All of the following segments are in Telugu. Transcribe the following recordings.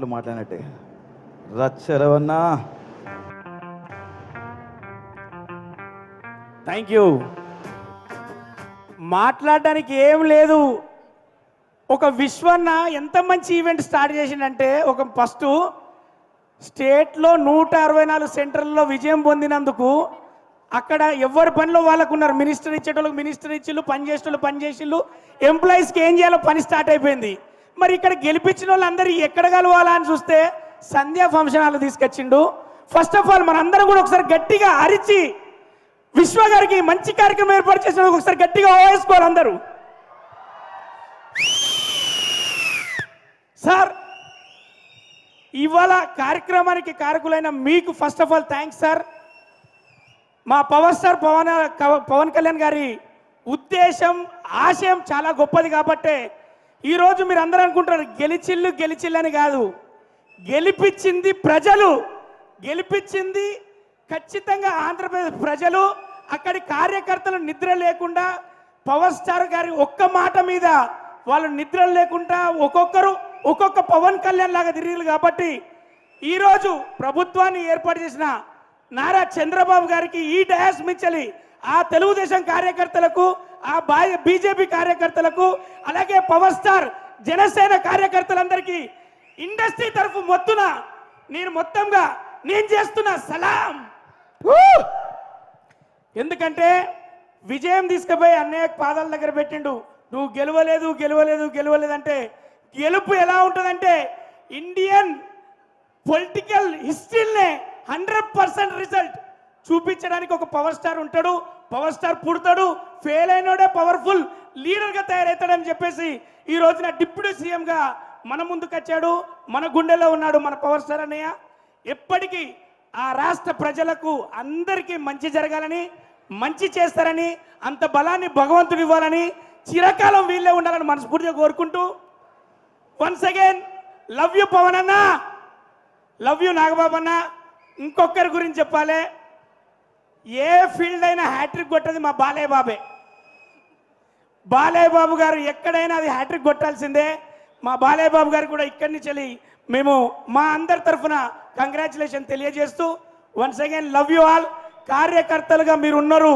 మాటలు మాట్లాడినట్టే. రచ్చరవన్నా, థ్యాంక్ యూ. మాట్లాడడానికి ఏం లేదు. ఒక విశ్వన్న ఎంత మంచి ఈవెంట్ స్టార్ట్ చేసిండంటే, ఒక ఫస్ట్ స్టేట్లో 164 సెంటర్లలో విజయం పొందినందుకు అక్కడ ఎవరి పనిలో వాళ్ళకు ఉన్నారు. మినిస్టర్ ఇచ్చేటోళ్ళకి మినిస్టర్ ఇచ్చిళ్ళు, పని చేసేటోళ్ళు పని చేసిళ్ళు, ఎంప్లాయీస్కి ఏం చేయాలో పని స్టార్ట్ అయిపోయింది. మరి ఇక్కడ గెలిపించిన వాళ్ళందరూ ఎక్కడ కలవాలా అని చూస్తే సంధ్యా ఫంక్షన్ హాల్ తీసుకొచ్చిండు. ఫస్ట్ ఆఫ్ ఆల్ మనందరం కూడా ఒకసారి గట్టిగా అరిచి విశ్వ గారికి మంచి కార్యక్రమం ఏర్పాటు చేసిన ఒకసారి గట్టిగా ఓవేసుకోవాలి అందరూ. సార్, ఇవాళ కార్యక్రమానికి కారకులైన మీకు first of all thanks sir. మా పవర్ స్టార్ పవన్ కళ్యాణ్ గారి ఉద్దేశం, ఆశయం చాలా గొప్పది కాబట్టే ఈరోజు మీరు అందరూ అనుకుంటారు గెలిచిల్లు అని కాదు. గెలిపించింది ప్రజలు, గెలిపించింది ఖచ్చితంగా ఆంధ్రప్రదేశ్ ప్రజలు. అక్కడి కార్యకర్తలు నిద్ర లేకుండా పవర్ స్టార్ గారి ఒక్క మాట మీద వాళ్ళు నిద్ర లేకుండా ఒక్కొక్కరు ఒక్కొక్క పవన్ కళ్యాణ్ లాగా తిరిగారు. కాబట్టి ఈరోజు ప్రభుత్వాన్ని ఏర్పాటు చేసిన నారా చంద్రబాబు గారికి ఈ డయాస్ మించలి ఆ తెలుగుదేశం కార్యకర్తలకు, ఆ బీజేపీ కార్యకర్తలకు, అలాగే పవర్ స్టార్ జనసేన కార్యకర్తలందరికీ ఇండస్ట్రీ తరఫు నేను చేస్తున్న సలాం. ఎందుకంటే విజయం తీసుకుపోయి అన్నయ్య పాదాల దగ్గర పెట్టిండు. నువ్వు గెలవలేదు అంటే గెలుపు ఎలా ఉంటుందంటే ఇండియన్ పొలిటికల్ హిస్టరీనే 100% రిజల్ట్ చూపించడానికి ఒక పవర్ స్టార్ ఉంటాడు. పవర్ స్టార్ పుడతాడు, ఫెయిల్ అయినోడే పవర్ఫుల్ లీడర్గా తయారవుతాడని చెప్పేసి ఈ రోజున డిప్యూటీ సీఎంగా మన ముందుకు వచ్చాడు. మన గుండెలో ఉన్నాడు మన పవర్ స్టార్ అన్నయ్య. ఎప్పటికీ ఆ రాష్ట్ర ప్రజలకు అందరికీ మంచి జరగాలని, మంచి చేస్తారని, అంత బలాన్ని భగవంతుడు ఇవ్వాలని, చిరకాలం వీళ్ళే ఉండాలని మనస్ఫూర్తిగా కోరుకుంటూ once again love you Pawan అన్న, లవ్ యూ నాగబాబు అన్న. ఇంకొకరి గురించి చెప్పాలి, ఏ ఫీల్డ్ అయినా హ్యాట్రిక్ కొట్టది మా బాలయ్య బాబే. బాలయ్య బాబు గారు ఎక్కడైనా అది హ్యాట్రిక్ కొట్టాల్సిందే. మా బాలయ్య బాబు గారు కూడా ఇక్కడి నుంచి మేము మా అందరి తరఫున కంగ్రాచులేషన్ తెలియజేస్తూ once again love you all. కార్యకర్తలుగా మీరు ఉన్నారు,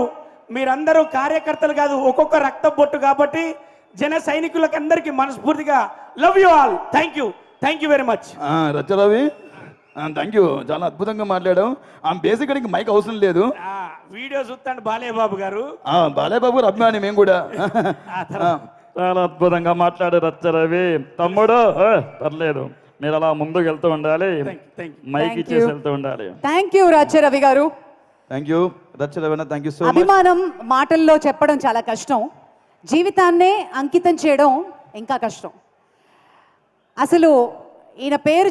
మీరందరూ కార్యకర్తలు కాదు, ఒక్కొక్క రక్త బొట్టు. కాబట్టి జన సైనికులకు అందరికీ మనస్ఫూర్తిగా love you all. Thank you very much. Racha Ravi, thank you, చాలా అద్భుతంగా మాట్లాడాం. బేసిక్గా నీకు మైక్ అవసరం లేదు. వీడియో చూస్తాను బాలయ్య బాబు గారు. బాలయ్య బాబు గారు అభిమాని మేము కూడా. చాలా అద్భుతంగా మాట్లాడారు రచ్చరవి తమ్ముడు. పర్లేదు, మీరు అలా ముందుకు వెళ్తూ ఉండాలి, మైక్ ఇచ్చేసి వెళ్తూ ఉండాలి. థ్యాంక్ యూ రచ్చరవి గారు. Thank you Racha Ravi, thank you so much. అభిమానం మాటల్లో చెప్పడం చాలా కష్టం, జీవితాన్నే అంకితం చేయడం ఇంకా కష్టం. అసలు ఈయన పేరు